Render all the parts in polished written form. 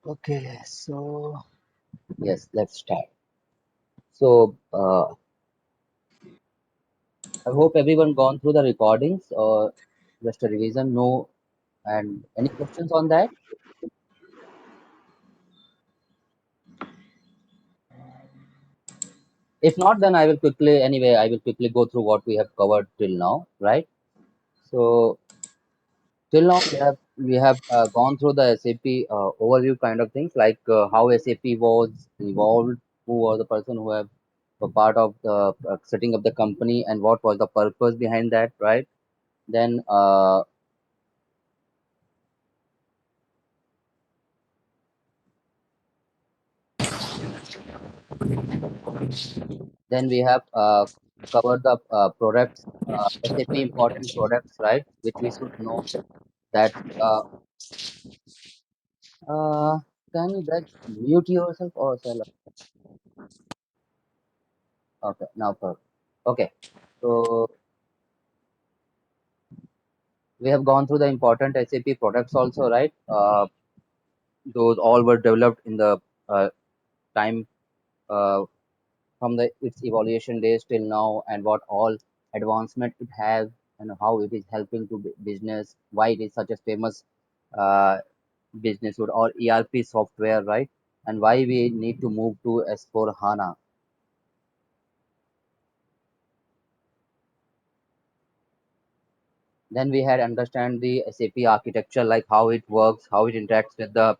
Okay, so Yes, let's start. So, I hope everyone gone through the recordings or just a revision. No, and any questions on that? If not, then I will quickly go through what we have covered till now, right? So, till now we have gone through the SAP overview kind of things like how SAP was evolved, who was the person who have were part of the setting up the company, and what was the purpose behind that, right? Then Then we have covered the products, SAP important products, right? Which we should know that. Uh, can you just mute yourself or shall Okay, now perfect. Okay, so we have gone through the important SAP products also, right? Those all were developed in the time from the its evaluation days till now, and what all advancement it has, and how it is helping to business, why it is such a famous uh, business or ERP software, right? And why we need to move to S4 HANA. Then we had understand the SAP architecture, like how it works, how it interacts with the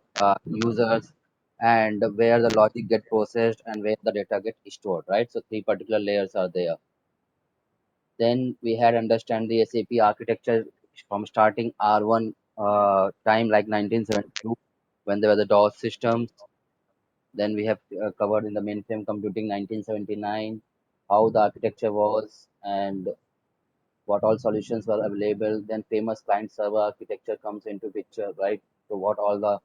users, and where the logic get processed and where the data get stored, right? So three particular layers are there. Then we had understand the SAP architecture from starting R1 time like 1972 when there were the DOS systems. Then we have covered in the mainframe computing 1979 how the architecture was and what all solutions were available. Then famous client server architecture comes into picture, right? So what all the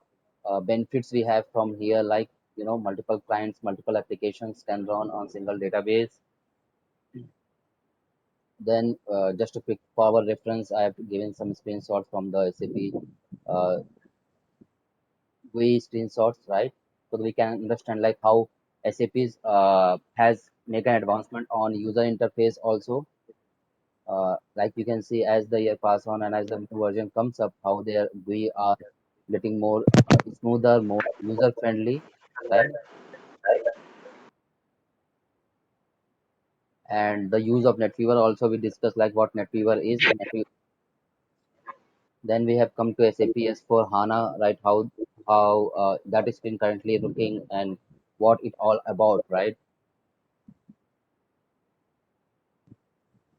benefits we have from here, like multiple clients, multiple applications can run on single database. Then just a quick power reference, I have given some screenshots from the SAP uh, GUI screenshots, right? So that we can understand like how SAP has made an advancement on user interface also. Like you can see as the year pass on and as the new version comes up, how their GUI are getting more smoother, more user friendly, right? And the use of NetWeaver also we discussed like what NetWeaver is. Then we have come to SAP S4 HANA, right? How that is been currently looking and what it all about, right?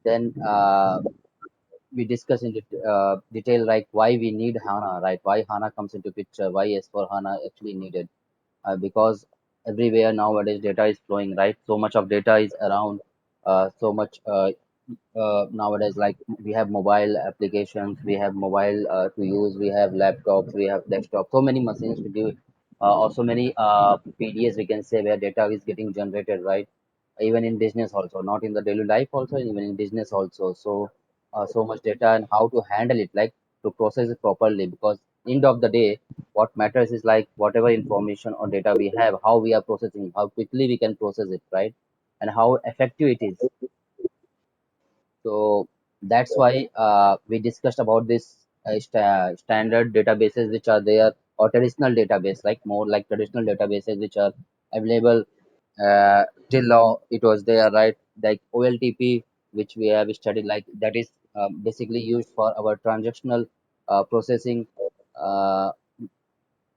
Then we discuss in detail like why we need HANA, right? Why HANA comes into picture, why S4 HANA actually needed. Because everywhere nowadays data is flowing, right? So much of data is around, so much nowadays, like we have mobile applications, we have mobile to use, we have laptops, we have desktop, so many machines to do, or so many PDAs we can say where data is getting generated, right? Even in business also, not in the daily life also, even in business also. So so much data and how to handle it, like to process it properly, because end of the day what matters is like whatever information or data we have, how we are processing, how quickly we can process it, right? And how effective it is. So that's why we discussed about this standard databases which are there, or traditional database, like more like traditional databases which are available till now. It was there, right? Like OLTP, which we have studied, like that is basically used for our transactional processing, uh,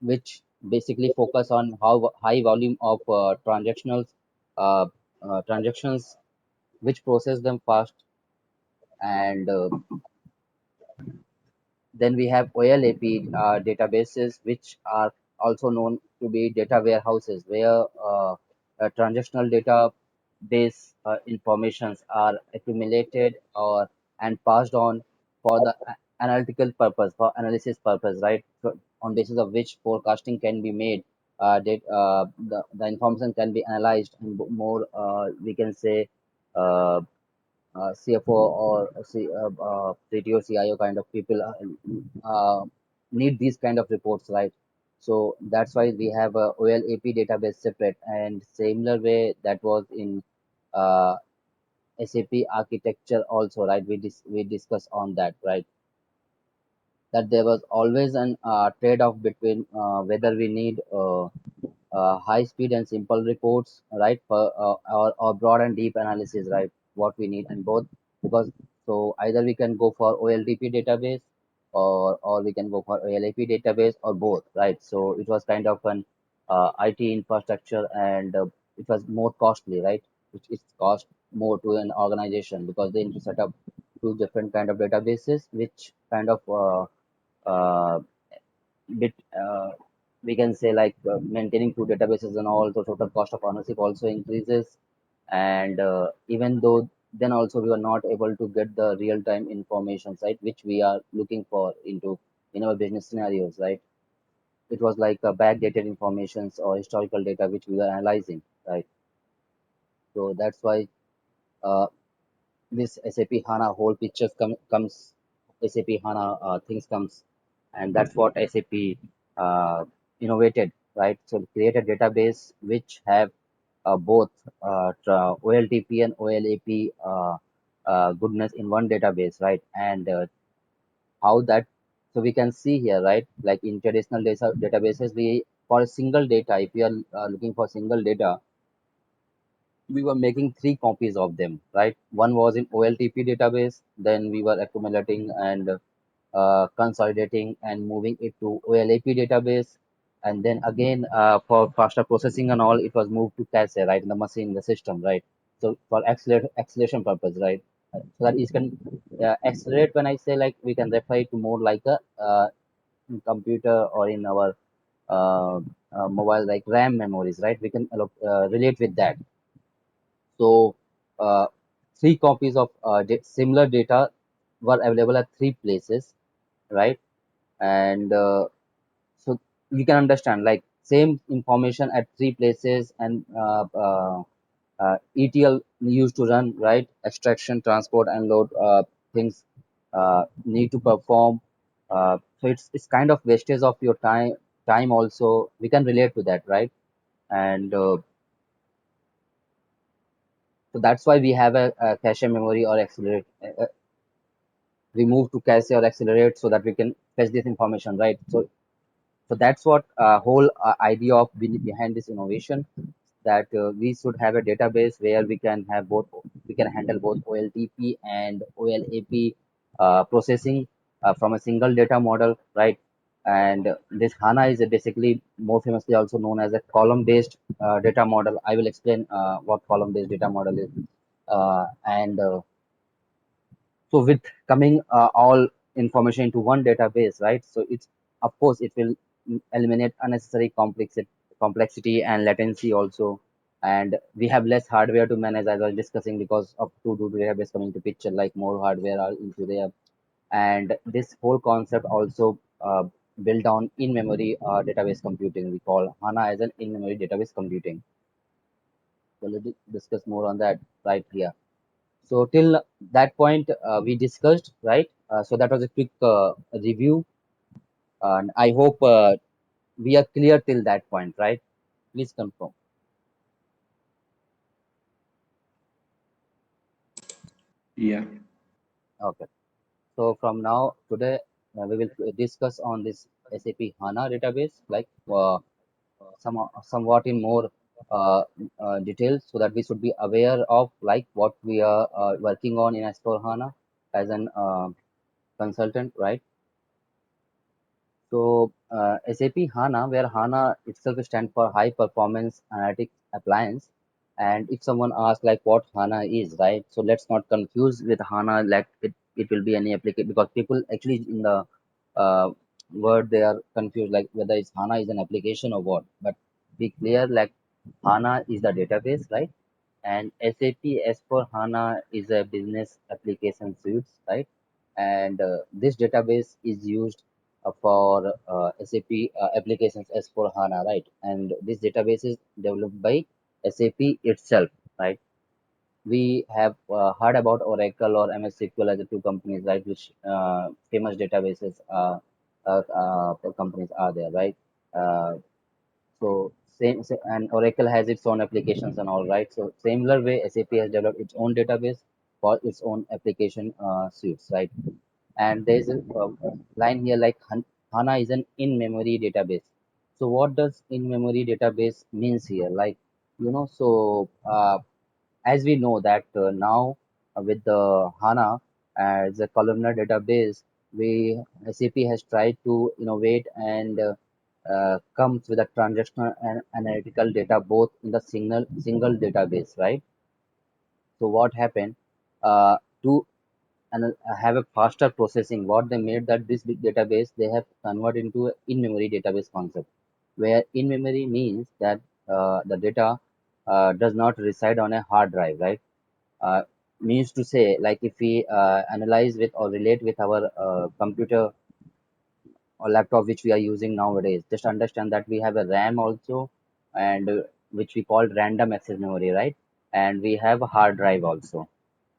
which basically focus on how high volume of uh, transactions, which process them fast. And then we have OLAP databases, which are also known to be data warehouses, where transactional database informations are accumulated or and passed on for the analytical purpose, for analysis purpose, right? So on basis of which forecasting can be made, the information can be analyzed and more, we can say, uh, CFO or CTO, CIO kind of people need these kind of reports, right? So that's why we have a OLAP database separate, and similar way that was in uh, SAP architecture also, right? We discuss on that, right? That there was always an trade-off between whether we need high speed and simple reports, right? Or broad and deep analysis, right? What we need and both, because so either we can go for OLTP database or we can go for OLAP database or both, right? So it was kind of an IT infrastructure, and it was more costly, right? Which is cost more to an organization because they need to set up two different kind of databases, which kind of uh, bit we can say like maintaining two databases and all, the total cost of ownership also increases. And even though then also we were not able to get the real time information, right, which we are looking for into in our business scenarios, right? It was like backdated informations or historical data which we were analyzing, right? So that's why uh, this SAP HANA whole picture comes, SAP HANA things comes, and that's what SAP innovated, right? So create a database which have both OLTP and OLAP goodness in one database, right? And how that, so we can see here, right? Like in traditional databases, we for a single data, if we are looking for single data, we were making three copies of them, right? One was in OLTP database, then we were accumulating and consolidating and moving it to OLAP database, and then again for faster processing and all, it was moved to cache, right, in the machine, the system, right? So for acceleration purpose, right? So that is can accelerate. When I say like we can refer it to more like a computer or in our uh, mobile like RAM memories, right? We can relate with that. So, three copies of similar data were available at three places, right? And so you can understand like same information at three places, and ETL used to run, right? Extraction, transport, and load things need to perform. So it's kind of wastage of your time also. We can relate to that, right? And so that's why we have a cache memory or accelerate. We move to cache or accelerate so that we can fetch this information, right? So that's what whole idea of behind this innovation, that we should have a database where we can have both, we can handle both OLTP and OLAP processing from a single data model, right? And this HANA is basically more famously also known as a column-based data model. I will explain what column-based data model is. And so with coming all information into one database, right? So it's, of course it will eliminate unnecessary complexity and latency also. And we have less hardware to manage, as I was discussing, because of two database coming to picture, like more hardware are into there. And this whole concept also built on in-memory database computing. We call HANA as an in-memory database computing. So let's discuss more on that right here. So till that point, we discussed, right? So that was a quick review, and I hope we are clear till that point, right? Please confirm. Yeah. Okay. So from now today, we will discuss on this SAP HANA database, like somewhat in more details, so that we should be aware of like what we are working on in S4 HANA as an consultant, right? So SAP HANA, where HANA itself stands for High Performance Analytics Appliance. And if someone asks like what HANA is, right? So let's not confuse with HANA like it will be any application, because people actually in the uh, word they are confused like whether it's HANA is an application or what. But be clear like HANA is the database, right? And SAP S/4HANA is a business application suite, right? And this database is used for SAP applications S/4HANA, right? And this database is developed by SAP itself, right? We have heard about Oracle or MS SQL as the two companies, right? Which famous databases companies are there, right? Uh, so and Oracle has its own applications and all, right. So similar way, SAP has developed its own database for its own application suites, right. And there's a line here like HANA is an in-memory database. So what does in-memory database means here? Like, as we know that now with the HANA as a columnar database, we SAP has tried to innovate and comes with a transactional and analytical data both in the single database, right? So what happened to have a faster processing? What they made that this big database they have converted into a in-memory database concept, where in-memory means that the data does not reside on a hard drive, right? uh, Means to say, like if we analyze with or relate with our computer or laptop which we are using nowadays, just understand that we have a RAM also, and which we call random access memory, right? And we have a hard drive also.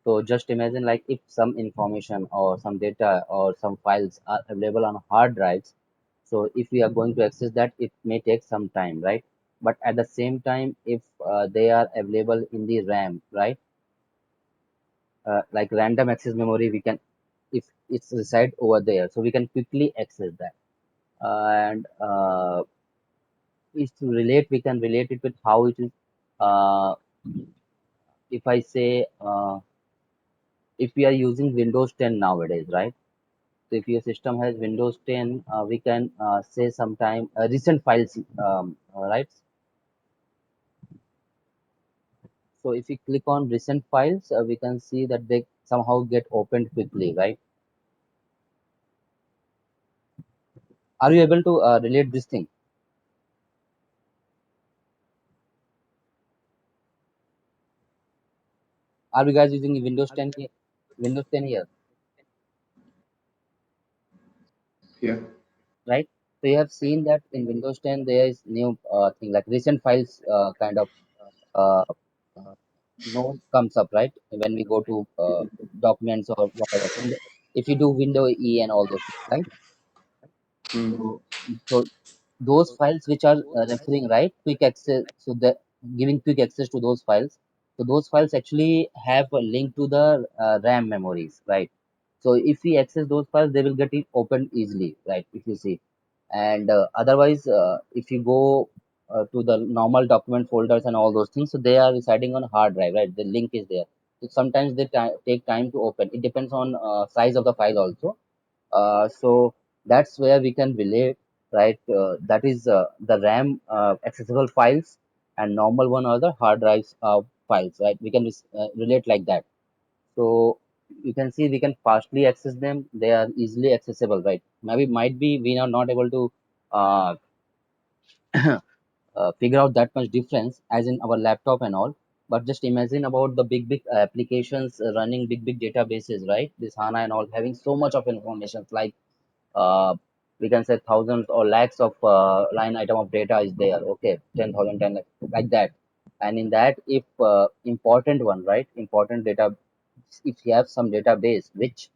So just imagine like if some information or some data or some files are available on hard drives, so if we are going to access that, it may take some time, right? But at the same time, if they are available in the RAM, right? Like random access memory, we can, if it's reside over there, so we can quickly access that. And is to relate, we can relate it with how it is. Uh, if I say, if we are using Windows 10 nowadays, right? So if your system has Windows 10, we can say sometime recent files, right? So if we click on recent files, we can see that they somehow get opened quickly, right? Are you able to relate this thing? Are you guys using Windows 10? Windows 10 here, Yeah. right? So you have seen that in Windows 10 there is new thing like recent files kind of uh, uh, node comes up, right? When we go to documents or whatever. If you do Window E and all those things, right? Mm. So, so those files which are referring, right, quick access, so the giving quick access to those files. So those files actually have a link to the RAM memories, right? So if we access those files, they will get it opened easily, right? If you see, and otherwise, if you go to the normal document folders and all those things, so they are residing on hard drive, right? The link is there. So sometimes they take time to open. It depends on size of the file also. So that's where we can relate, right? That is the RAM accessible files, and normal one are the hard drives files, right? We can relate like that. So you can see we can fastly access them. They are easily accessible, right? Maybe might be we are not able to uh, figure out that much difference as in our laptop and all. But just imagine about the big applications running big databases, right? This HANA and all having so much of information, like uh, we can say thousands or lakhs of line item of data is there. Okay, 10,000, 10 lakh, like that. And in that, if important one, right? Important data, if you have some database which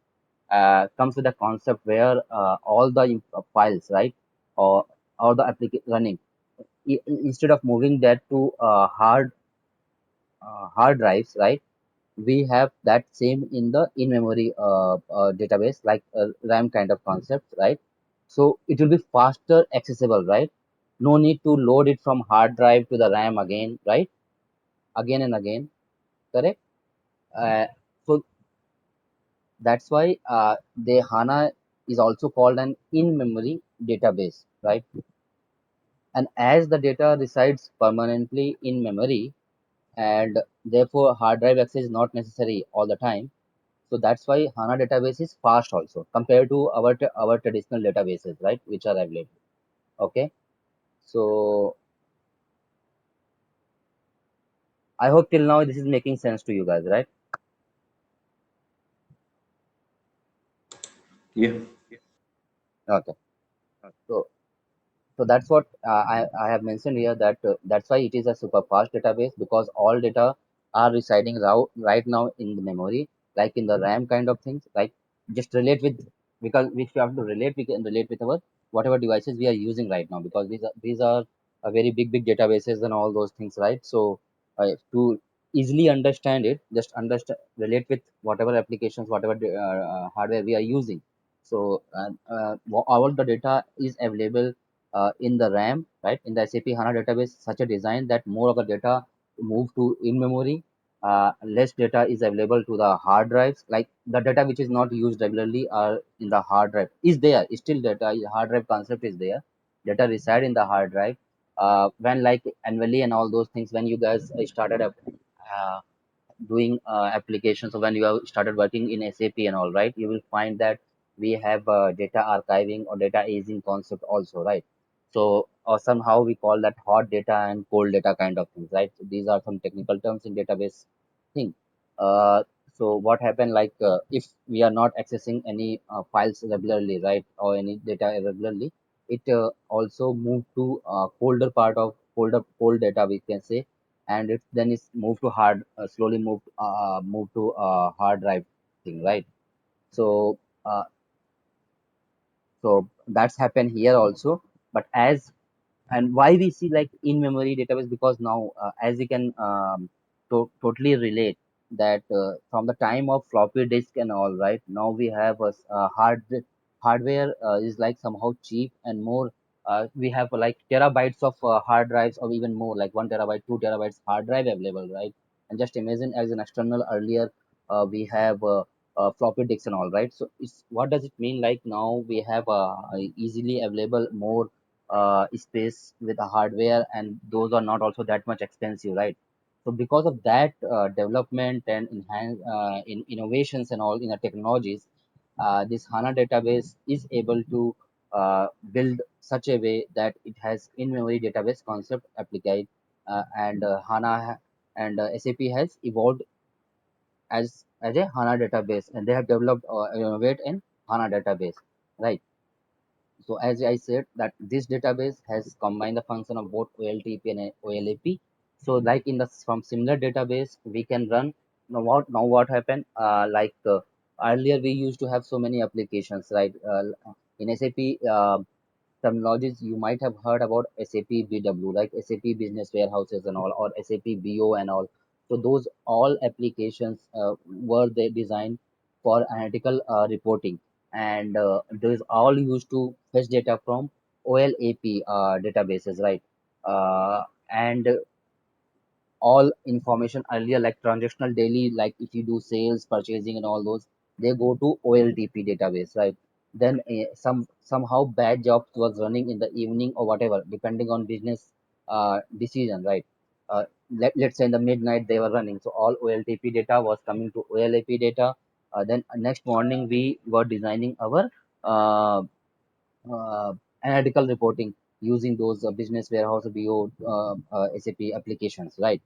comes with a concept where all the files, right, or all the application running, instead of moving that to hard drives, right? We have that same in the in-memory database, like RAM kind of concept, right? So it will be faster accessible, right? No need to load it from hard drive to the RAM again, right? Again and again, correct? Uh, so that's why the HANA is also called an in-memory database, right? And as the data resides permanently in memory, and therefore hard drive access is not necessary all the time. So that's why HANA database is fast also compared to our traditional databases, right, which are available. Okay, so I hope till now this is making sense to you guys, right? Yeah. Okay, so that's what I have mentioned here, that that's why it is a super fast database, because all data are residing right now in the memory, like in the RAM kind of things. Like just relate with, because if you have to relate, we can relate with our whatever devices we are using right now, because these are a very big databases and all those things, right? So to easily understand it, just understand, relate with whatever applications, whatever hardware we are using. So all the data is available in the RAM, right? In the SAP HANA database, such a design that more of the data move to in memory, less data is available to the hard drives. Like the data which is not used regularly are in the hard drive is there. Still data, hard drive concept is there. Data reside in the hard drive. When like annually and all those things, when you guys started up doing applications, so when you have started working in SAP and all, right, you will find that we have data archiving or data aging concept also, right? So or somehow we call that hot data and cold data kind of things, right? So these are some technical terms in database thing. uh, so what happened, like if we are not accessing any files regularly, right, or any data regularly, it also moved to colder part of cold data, we can say. And it then is moved to slowly moved to hard drive thing, right? So uh, so that's happened here also. But as and why we see like in memory database, because now as we can totally relate that from the time of floppy disk and all, right, now we have a hardware is like somehow cheap and more. We have like terabytes of hard drives, or even more, like 1 terabyte, 2 terabytes hard drive available, right? And just imagine, as an external earlier, we have floppy disks and all, right? So it's, what does it mean? Like now we have easily available more space with the hardware, and those are not also that much expensive, right? So because of that development and in innovations and all in the technologies, this HANA database is able to build such a way that it has in-memory database concept applied, and SAP has evolved as a HANA database, and they have developed innovate in HANA database, right? So as I said, that this database has combined the function of both OLTP and OLAP. So like in the from similar database, we can run. Now what happened? Earlier we used to have so many applications, right? In SAP terminologies, you might have heard about SAP BW, like SAP Business Warehouses and all, or SAP BO and all. So those all applications were they designed for analytical reporting, and those all used to fetch data from OLAP databases, right? And all information earlier, like transactional daily, like if you do sales, purchasing, and all those, they go to OLTP database, right? Then somehow bad jobs was running in the evening or whatever, depending on business decision, right? Let's say in the midnight they were running, so all OLTP data was coming to OLAP data. Then next morning we were designing our uh, analytical reporting using those business warehouse BO SAP applications, right?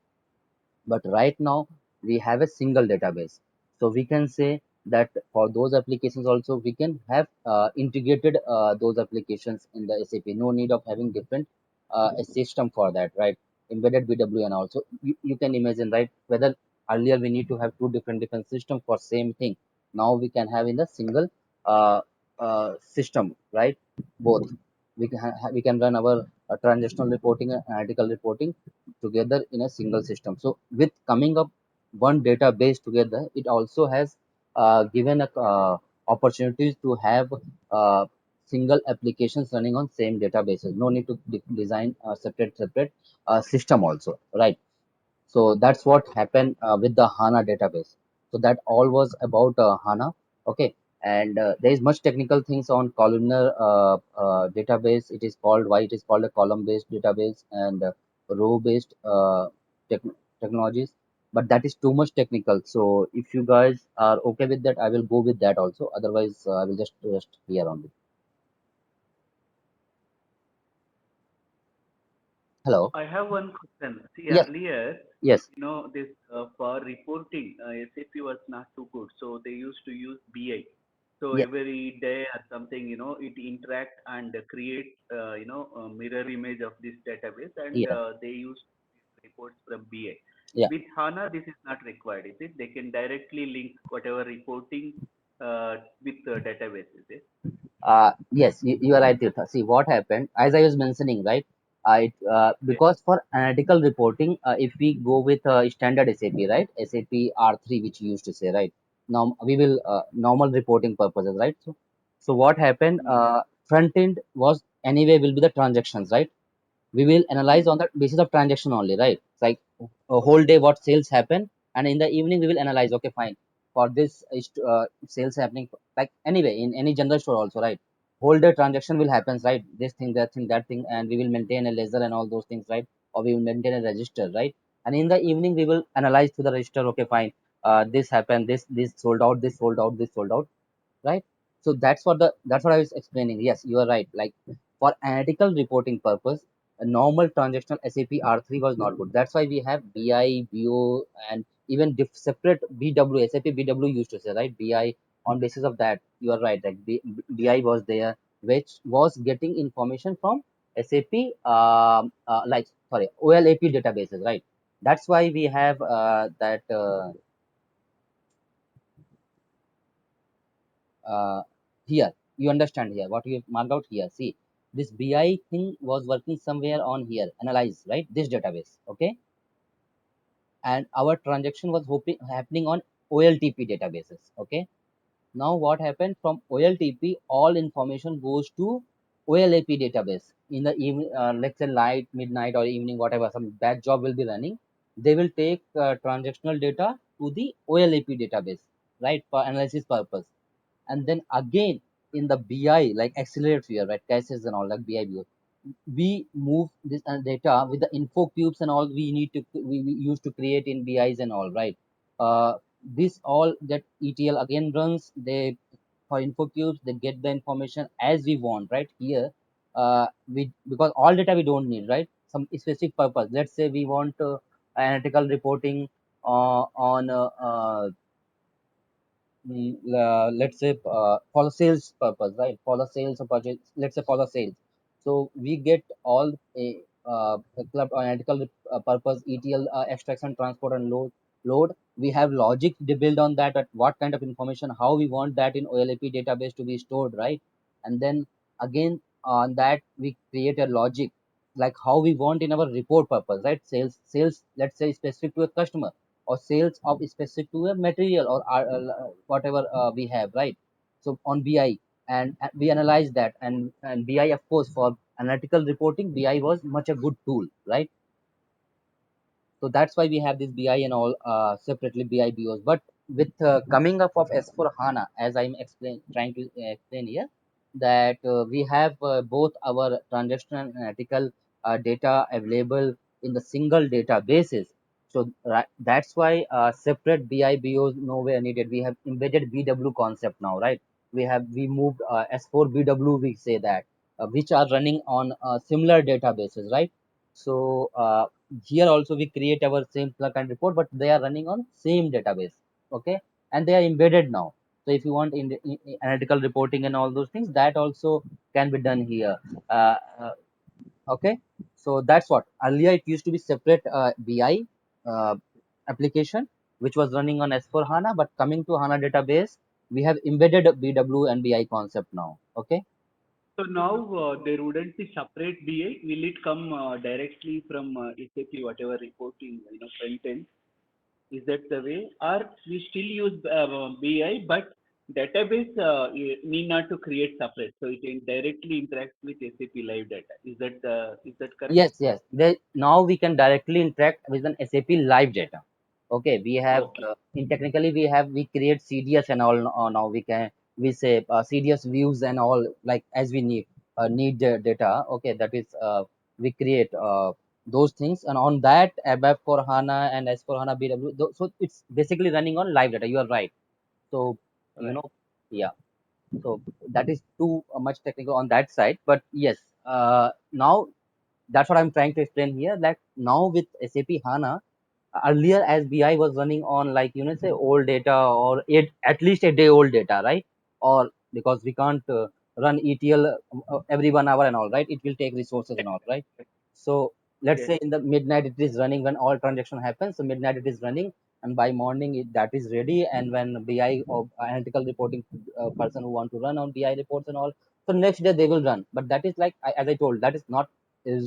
But right now we have a single database. So we can say that for those applications also we can have integrated those applications in the SAP. No need of having different a system for that, right? Embedded BW and also you can imagine, right? Whether earlier we need to have two different systems for same thing. Now we can have in the single system, right? Both. We can run our transactional reporting and analytical reporting together in a single system. So with coming up one database together, it also has given a opportunities to have uh, single applications running on same databases. No need to design a separate system also, right? So that's what happened with the HANA database. So that all was about HANA. Okay. And there is much technical things on columnar database. It is called, why it is called a column based database, and row based technologies. But that is too much technical. So if you guys are okay with that, I will go with that also. Otherwise, I will just rest here only. Hello. I have one question. See, Yes. earlier, Yes. this for reporting, SAP was not too good, so they used to use BI. So Yes. every day or something, it interact and create, a mirror image of this database, and Yeah. they use reports from BI. Yeah. With HANA, this is not required, is it? They can directly link whatever reporting. with databases. Yes. Yes, you are right, Tirtha. See what happened, as I was mentioning, right? Yes. Because for analytical reporting, if we go with standard SAP, right? SAP R3, which you used to say, right? Now we will normal reporting purposes, right? So what happened? Mm, Front end was anyway will be the transactions, right? We will analyze mm, on the basis of transaction only, right? It's like a whole day what sales happen, and in the evening we will analyze. Okay, fine. For this is sales happening, like anyway in any general store also, right? Whole day transaction will happen, right? This thing, that thing, that thing, and we will maintain a ledger and all those things, right? Or we will maintain a register, right? And in the evening we will analyze to the register. Okay, fine. This happened. This sold out. This sold out. This sold out, right? So that's what I was explaining. Yes, you are right. Like for analytical reporting purpose, a normal transactional SAP R3 was not good. That's why we have BI, BO, and even separate BW. SAP BW used to say, right? BI. On basis of that, you are right. Like BI was there, which was getting information from SAP, like sorry, OLAP databases, right? That's why we have that. Uh, Here you understand here what you marked out here. See, this BI thing was working somewhere on here, analyze, right? This database, okay? And our transaction was happening on OLTP databases, okay? Now what happened, from OLTP all information goes to OLAP database in the evening, let's say night, midnight, or evening, whatever some batch job will be running. They will take transactional data to the OLAP database, right, for analysis purpose. And then again in the BI, like accelerator, right, caches and all, like BI view, we move this data with the info cubes and all we used to create in BIs and all, right? This all that ETL again runs. They, for info cubes, they get the information as we want, right? Here, we, because all data we don't need, right? Some specific purpose. Let's say we want analytical reporting on let's say for the sales purpose, right? For the sales or purchase, let's say for the sales. So we get all a club analytical purpose ETL extraction, transport, and load. We have logic to build on that, at what kind of information, how we want that in OLAP database to be stored, right? And then again on that we create a logic, like how we want in our report purpose, right? Sales, let's say specific to a customer, or sales of specific to a material, or whatever we have, right? So on BI, and we analyze that, and BI, of course, for analytical reporting, BI was much a good tool, right? So that's why we have this BI and all separately, BI BOs. But with coming up of S4 HANA, as I'm trying to explain here, that we have both our transactional and analytical data available in the single databases. So that's why separate BI BOs nowhere needed. We have embedded BW concept now, right? We moved S4 BW, we say that, which are running on similar databases, right? So here also we create our same plug and report, but they are running on same database, okay? And they are embedded now. So if you want analytical reporting and all those things, that also can be done here. uh, uh, okay, so that's what, earlier it used to be separate BI uh, application which was running on S4 HANA, but coming to HANA database, we have embedded BW and BI concept now, okay? So now there wouldn't be separate BI. Will it come directly from SAP, whatever reporting, front end? Is that the way? Or we still use BI, but database need not to create separate, so it directly interacts with SAP live data. Is that correct? Yes, yes. Now we can directly interact with an SAP live data. Okay, we have Okay. in technically we create CDS and all. Now we say CDS views and all, like as we need the data. Okay, that is we create those things, and on that ABAP for HANA and S for HANA BW. So it's basically running on live data. You are right. So you Right. know, yeah. So that is too much technical on that side. But yes, now that's what I'm trying to explain here. That now with SAP HANA, earlier as BI was running on, like say old data, or at least a day old data, right? Or because we can't run ETL every 1 hour and all, right? It will take resources and all, right? So let's Yes. say in the midnight it is running when all transaction happens. So midnight it is running. and by morning that is ready. And when BI or analytical reporting person who want to run on BI reports and all, so next day they will run. But that is like as I told, that is not a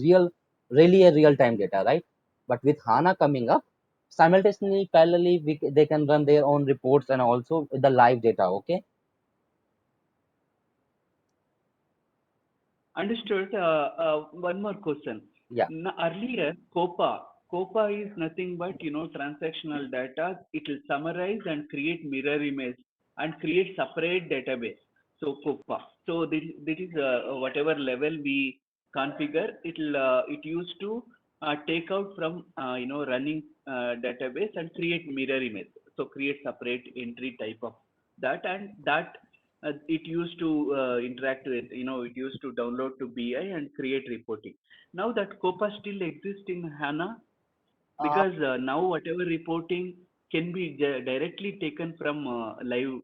really a real time data, right? But with HANA coming up, simultaneously, parallelly, they can run their own reports and also the live data. Okay. Understood. One more question. Yeah. Earlier, COPA is nothing but transactional data. It will summarize and create mirror image and create separate database. So COPA. So this is whatever level we configure. It used to take out from running database and create mirror image. So create separate entry type of that, and that it used to interact with, it used to download to BI and create reporting. Now that COPA still exists in HANA, Uh, because now whatever reporting can be directly taken from live,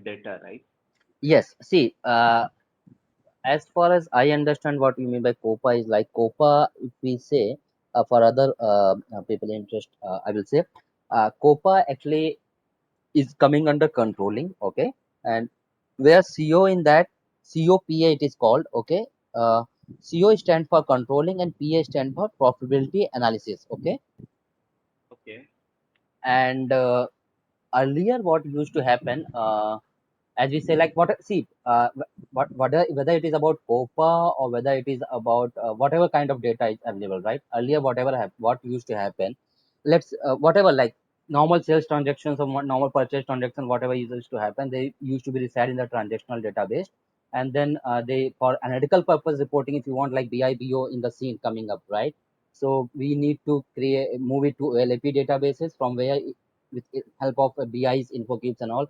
data, right? yes. See, as far as I understand, what you mean by COPA is like COPA. If we say for other people interest, I will say COPA actually is coming under controlling. Okay, and where CO in that COPA it is called. Okay, uh, CO stand for controlling and PA stand for profitability analysis. Okay, Okay. and earlier what used to happen. As we say, like what see whether it is about COPA or whether it is about whatever kind of data is available, right? Earlier, what used to happen, let's whatever like normal sales transactions or normal purchase transactions, whatever used to happen, they used to be reside in the transactional database. And then they, for analytical purpose reporting, if you want like BIBO in the scene coming up, right? So we need to move it to OLAP databases, from where with help of BI's info cubes and all,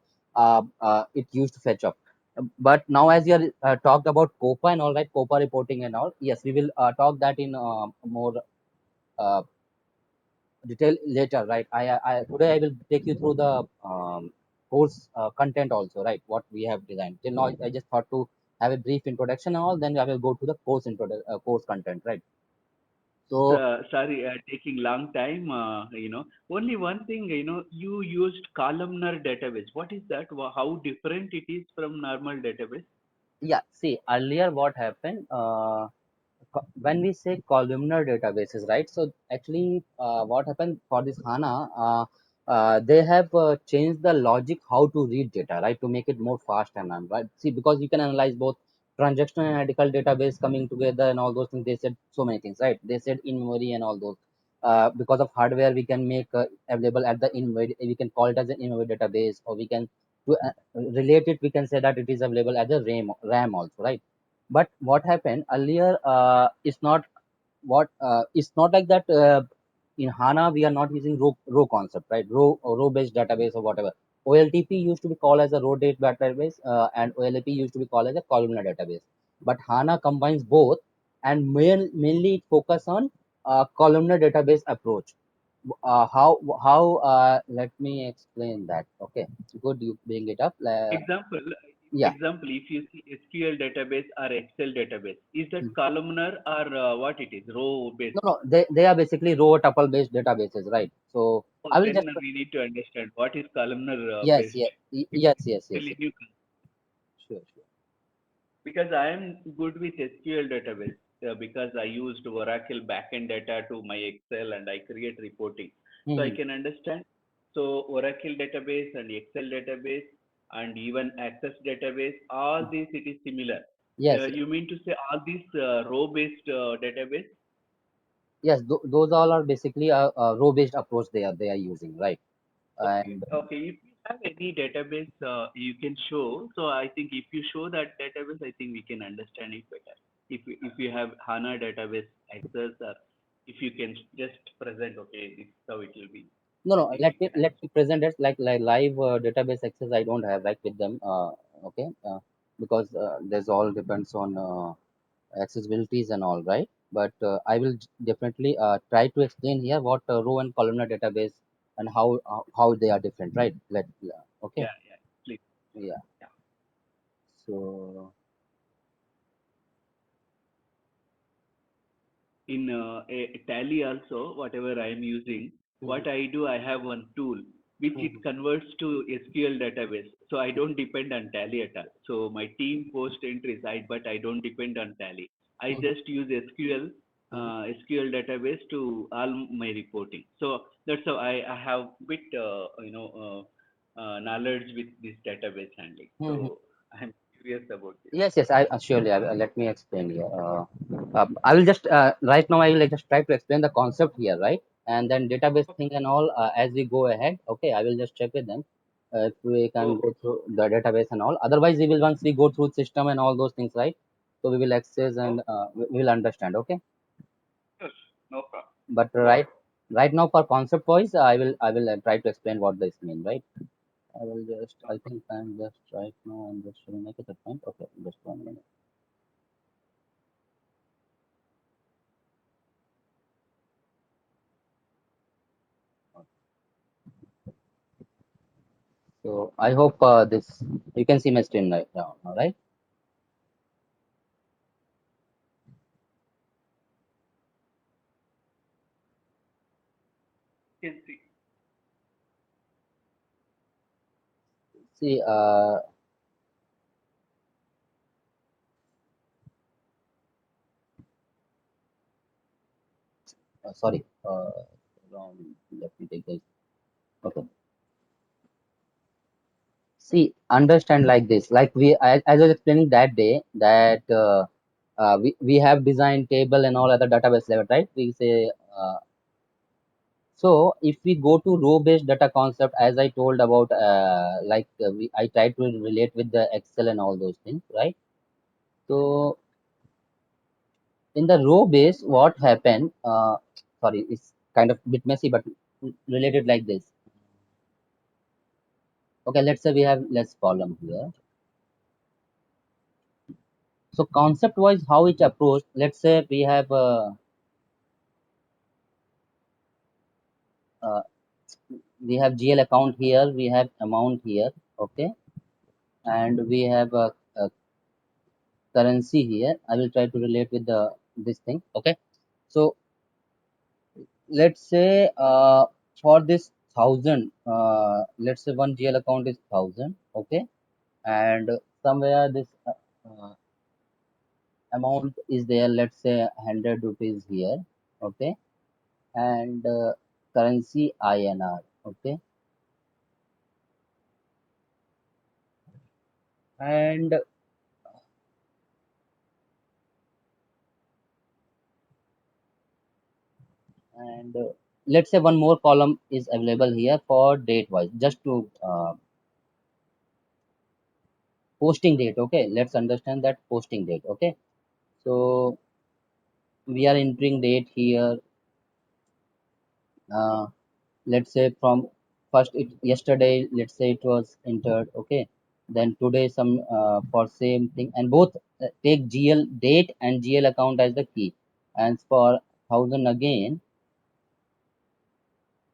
it used to fetch up. But now, as you are talked about COPA and all, right, COPA reporting and all, yes, we will talk that in more uh, detail later, right? Today I will take you through the course content also, right? What we have designed. Till now, I just thought to have a brief introduction and all, then I will go to the course content, right? So Sorry, taking long time. Only one thing. You used columnar database. What is that? How different it is from normal database? yeah, see, earlier what happened, when we say columnar databases, right? So actually, what happened for this HANA, they have changed the logic how to read data, right, to make it more fast and right. See, because you can analyze both transactional and analytical database coming together and all those things. They said so many things, right? They said in memory and all those. Because of hardware, we can make available at the in memory. We can call it as an in memory database, or we can to relate it. We can say that it is available as a RAM also, right? But what happened earlier, it's not it's not like that. In HANA, we are not using row concept, right? Row based database or whatever. OLTP used to be called as a row based database, and OLAP used to be called as a columnar database. But HANA combines both, and mainly it focus on columnar database approach. Let me explain that. Okay, good, you bring it up. Example, Yeah. if you see SQL database or Excel database, is that columnar or what it is, row No, based? no, they are basically row tuple based databases, right? So Oh, I will then just we need to understand what is columnar yes, based. yes, It's yes, yes, yes, really yes. new Sure, sure. because I am good with SQL database because I used Oracle backend data to my Excel and I create reporting. So I Hmm. can understand. So Oracle database and Excel database and even Access database, all these it is similar. Yes, yes, You mean to say all these row-based database? yes. Those all are basically a row based approach they are using, right? Okay, And okay. If you have any database, you can show. So I think if you show that database, I think we can understand it better. If you have HANA database access, or if you can just present, okay, this is how it will be. no, I no. think we Let me can let understand. me present it like live database access. I don't have like with them. Okay, because there's all depends on accessibilities and all, right? But I will definitely try to explain here what row and columnar database and how they are different, right? Okay, Yeah, yeah. Please. yeah. Yeah. So In a Tally also, whatever I am using. what I do, I have one tool which it converts to SQL database. So I don't depend on Tally at all. So my team post entries, but I don't depend on Tally. I just use SQL database to all my reporting. So that's how I have bit knowledge with this database handling. So I'm curious about this. Yes, yes, surely. Let me explain here. I will just right now. I will just try to explain the concept here, right? And then database thing and all as we go ahead. Okay, I will just check with them if we can Oh, go through the database and all. Otherwise, we will once we go through system and all those things, right? So we will access oh, and we will understand. Okay, sure. No problem. but Go ahead. right now for concept wise, I will try to explain what this mean, right? I will just. No I think I'm just right now. I'm just showing make it a point. Okay, just 1 minute. So I hope this you can see my screen right now, all right? Can see. See, sorry, wrong. Let me take this. Okay. See, understand like this. Like as I was explaining that day, that we have designed table and all other database level, right? We say so. If we go to row-based data concept, as I told about, I tried to relate with the Excel and all those things, right? So in the row base what happened sorry, it's kind of bit messy but related like this. Okay, let's say we have less column here. So concept wise how it approached, let's say uh, we have GL account here, we have amount here, okay, and we have a currency here. I will try to relate with the this thing, okay. So let's say for this 1000, let's say one GL account is 1000, okay, and somewhere this uh, amount is there, let's say 100 rupees here, okay, and currency INR, okay, and let's say one more column is available here for date wise, just to posting date, okay. Let's understand that posting date, okay. So we are entering date here, uh, let's say from first it yesterday, let's say it was entered, okay, then today some for same thing, and both take GL date and GL account as the key, and for 1000 again,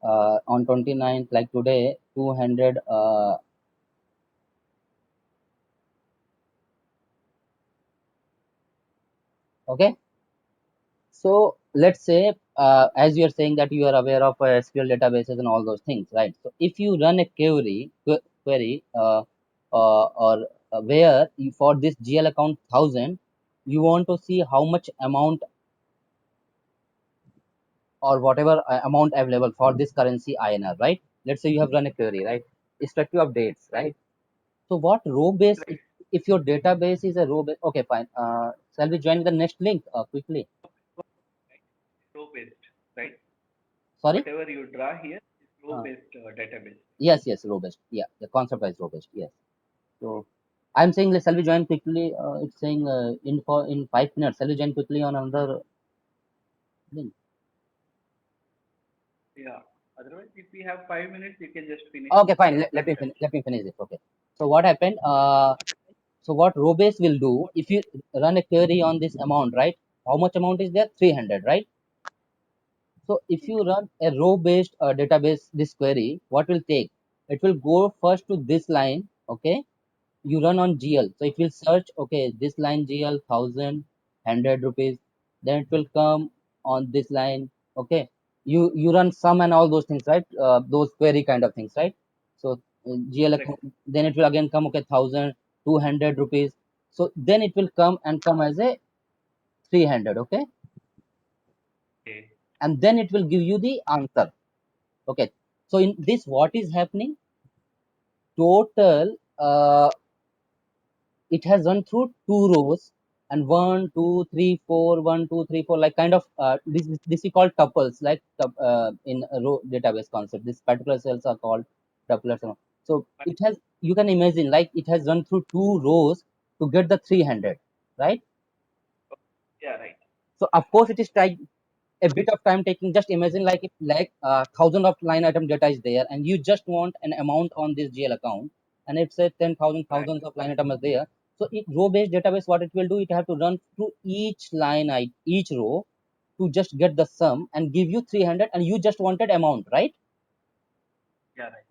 on 29th like today 200, okay. So let's say as you are saying that you are aware of SQL databases and all those things, right? So if you run a query or where you, for this GL account 1000, you want to see how much amount or whatever amount available for this currency INR, right? Let's say you have run a query, right? Irrespective of dates, right? So what row base? If your database is a row base, okay, fine. Shall we join the next link quickly? Right? Row based, right? Sorry. Whatever you draw here is row Uh, based database. Yes, yes, robust. Yeah, the concept is robust. Yes. So I'm saying, shall we join quickly? It's saying in 5 minutes. Shall we join quickly on another link? Yeah. Otherwise, if we have 5 minutes, you can just finish Okay, fine. after that. Let me finish this. Okay. So what happened? So what Robase will do if you run a query on this amount, right? How much amount is there? 300, right? So if you run a row-based database this query, what will take? It will go first to this line, okay, you run on GL. So it will search, okay, this line GL 1000, 100 rupees. Then it will come on this line, okay. you run sum and all those things, right? Those query kind of things, right? So GL Right. then it will again come, okay, 1,200 rupees. So then it will come as a 300, okay, Okay. and then it will give you the answer, okay. So in this, what is happening? Total, it has run through two rows, and 1 2 3 4 1 2 3 4, like kind of this we call tuples, like in a row database concept. This particular cells are called tuples. So it has, you can imagine, like it has run through two rows to get the 300, right? Yeah, right. So of course it is like a bit of time taking. Just imagine, like if like thousand of line item data is there, and you just want an amount on this GL account, and if say 10,000 Right. thousands of line item is there. So it row based database, what it will do, it have to run through each line, each row, to just get the sum and give you 300, and you just wanted amount, right? Yeah, right.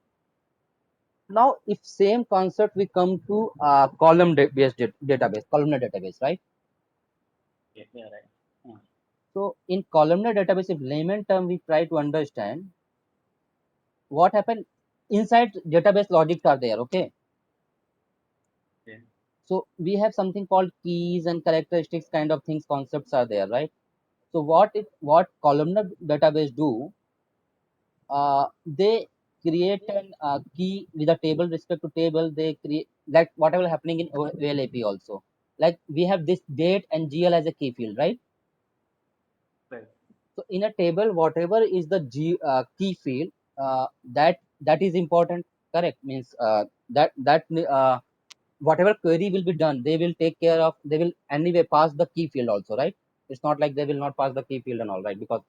Now if same concept we come to based database, columnar database, right? Yeah, yeah, right. So in columnar database, if layman term we try to understand what happened, inside database logics are there, okay. Yeah. So we have something called keys and characteristics kind of things, concepts are there, right? So what columnar database do, they create an key with a table, respect to table. They create like whatever happening in OLAP also. Like we have this date and GL as a key field, right? Right. So in a table, whatever is the key field, that is important, correct? Means whatever query will be done, they will take care of. They will anyway pass the key field also, right? It's not like they will not pass the key field and all, right? Because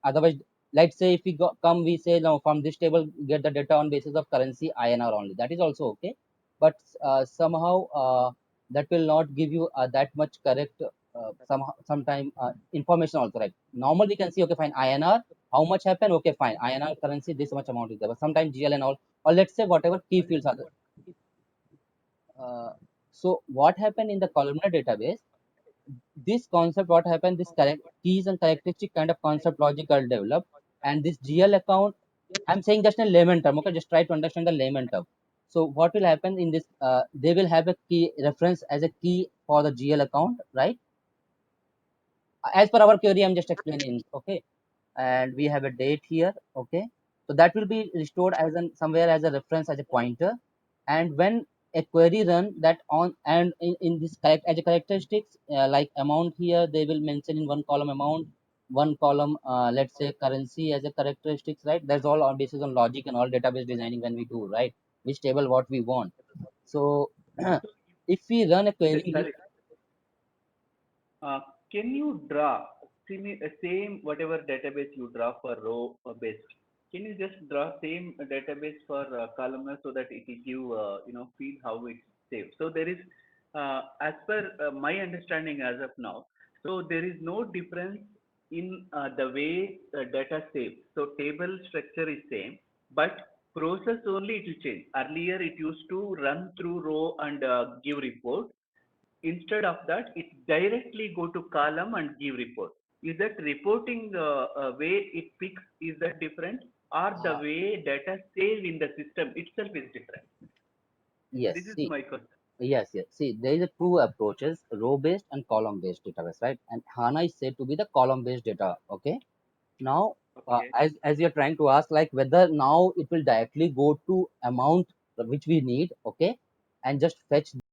otherwise, let's say if we we say now from this table get the data on basis of currency INR only. That is also okay, but somehow that will not give you that much correct sometime information also, right? Normally we can see, okay, fine, INR, how much happened, okay, fine, INR currency, this much amount is there. But sometimes GL and all, or let's say whatever key fields are there. So what happened in the columnar database? This concept, what happened? This correct keys and characteristic kind of concept logic are developed, and this GL account. I'm saying just a layman term. Okay, just try to understand the layman term. So what will happen in this? They will have a key reference as a key for the GL account, right? As per our query, I'm just explaining. Okay, and we have a date here, okay. So that will be restored as an somewhere as a reference, as a pointer. And when a query run that on, and in this as a characteristics, like amount here, they will mention in one column amount, one column let's say currency as a characteristics, right? That's all on basis on logic and all database designing when we do, right? Which table what we want. So if we run a query, Sorry. Uh, can you draw same whatever database you draw for row based? Can you just draw same database for columnar so that it will give feel how it's saved? So there is, as per my understanding as of now, so there is no difference in the way data saved. So table structure is same, but process only it will change. Earlier it used to run through row and give report. Instead of that, it directly go to column and give report. Is that reporting way it picks, is that different, or the uh, way data save in the system itself is different? yes, This is see, my question. yes, yes. See, there is a two approaches: row-based and column-based database, right? And HANA is said to be the column-based data. Okay. Now, Okay. as you're trying to ask, like whether now it will directly go to amount which we need, okay, and just fetch